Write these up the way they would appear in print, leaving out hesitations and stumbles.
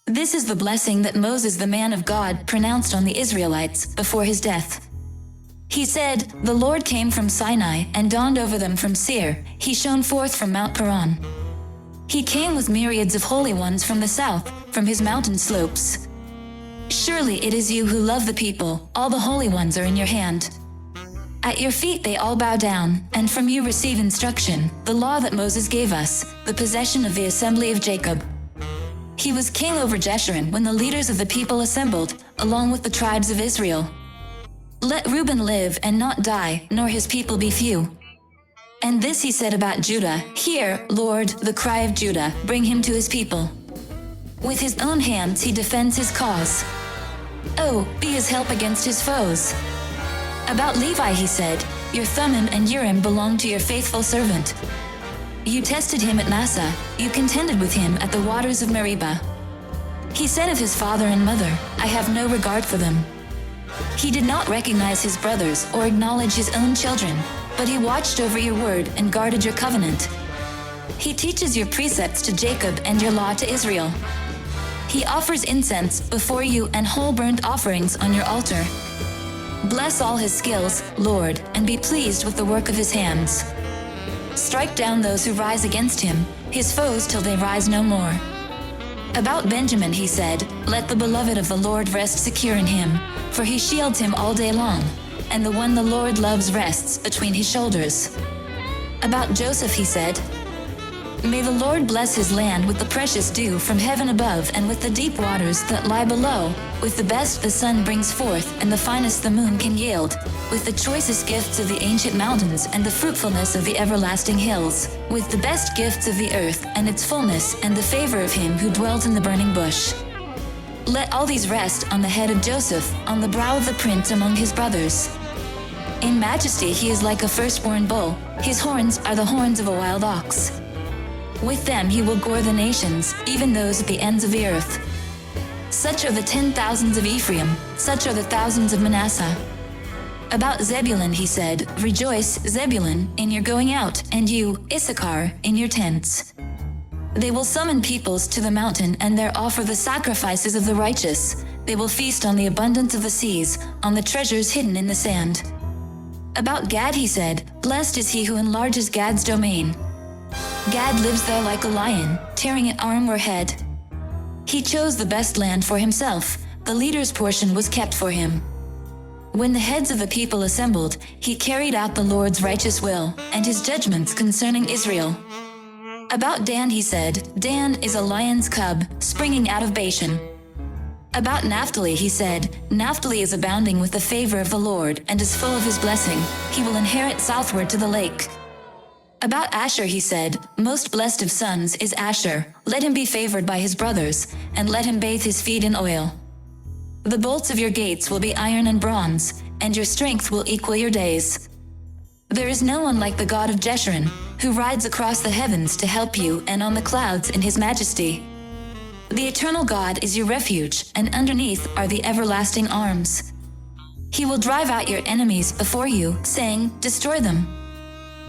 This is the blessing that Moses the man of God pronounced on the Israelites before his death. He said, "The Lord came from Sinai and dawned over them from Seir. He shone forth from Mount Paran. He came with myriads of holy ones from the south, from his mountain slopes. Surely it is you who love the people, all the holy ones are in your hand. At your feet they all bow down, and from you receive instruction, the law that Moses gave us, the possession of the assembly of Jacob." He was king over Jeshurun when the leaders of the people assembled, along with the tribes of Israel. "Let Reuben live and not die, nor his people be few." And this he said about Judah, "Hear, Lord, the cry of Judah, bring him to his people. With his own hands he defends his cause. Oh, be his help against his foes." About Levi he said, "Your Thummim and Urim belong to your faithful servant. You tested him at Massah, you contended with him at the waters of Meribah." He said of his father and mother, "I have no regard for them." He did not recognize his brothers or acknowledge his own children, but he watched over your word and guarded your covenant. He teaches your precepts to Jacob and your law to Israel. He offers incense before you and whole burnt offerings on your altar. Bless all his skills, Lord, and be pleased with the work of his hands. Strike down those who rise against him, his foes till they rise no more. About Benjamin he said, "Let the beloved of the Lord rest secure in him, for he shields him all day long, and the one the Lord loves rests between his shoulders." About Joseph he said, "May the Lord bless his land with the precious dew from heaven above and with the deep waters that lie below, with the best the sun brings forth and the finest the moon can yield, with the choicest gifts of the ancient mountains and the fruitfulness of the everlasting hills, with the best gifts of the earth and its fullness and the favor of him who dwells in the burning bush." Let all these rest on the head of Joseph, on the brow of the prince among his brothers. In majesty he is like a firstborn bull, his horns are the horns of a wild ox. With them he will gore the nations, even those at the ends of the earth. Such are the 10,000s of Ephraim, such are the thousands of Manasseh. About Zebulun he said, "Rejoice, Zebulun, in your going out, and you, Issachar, in your tents." They will summon peoples to the mountain and there offer the sacrifices of the righteous. They will feast on the abundance of the seas, on the treasures hidden in the sand. About Gad he said, "Blessed is he who enlarges Gad's domain." Gad lives there like a lion, tearing at arm or head. He chose the best land for himself, the leader's portion was kept for him. When the heads of the people assembled, he carried out the Lord's righteous will, and his judgments concerning Israel. About Dan he said, "Dan is a lion's cub, springing out of Bashan." About Naphtali he said, "Naphtali is abounding with the favor of the Lord, and is full of his blessing, he will inherit southward to the lake." About Asher he said, "Most blessed of sons is Asher, let him be favored by his brothers, and let him bathe his feet in oil. The bolts of your gates will be iron and bronze, and your strength will equal your days. There is no one like the God of Jeshurun, who rides across the heavens to help you and on the clouds in his majesty. The eternal God is your refuge, and underneath are the everlasting arms. He will drive out your enemies before you, saying, 'Destroy them.'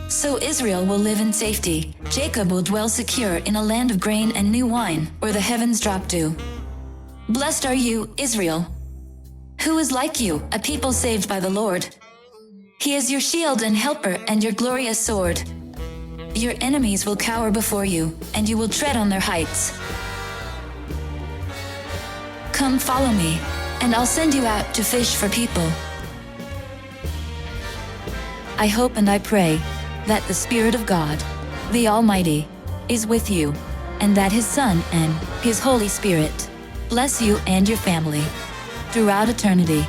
So Israel will live in safety, Jacob will dwell secure in a land of grain and new wine, where the heavens drop dew. Blessed are you, Israel. Who is like you, a people saved by the Lord? He is your shield and helper and your glorious sword. Your enemies will cower before you, and you will tread on their heights. Come follow me, and I'll send you out to fish for people." I hope and I pray that the Spirit of God, the Almighty, is with you, and that His Son and His Holy Spirit bless you and your family throughout eternity.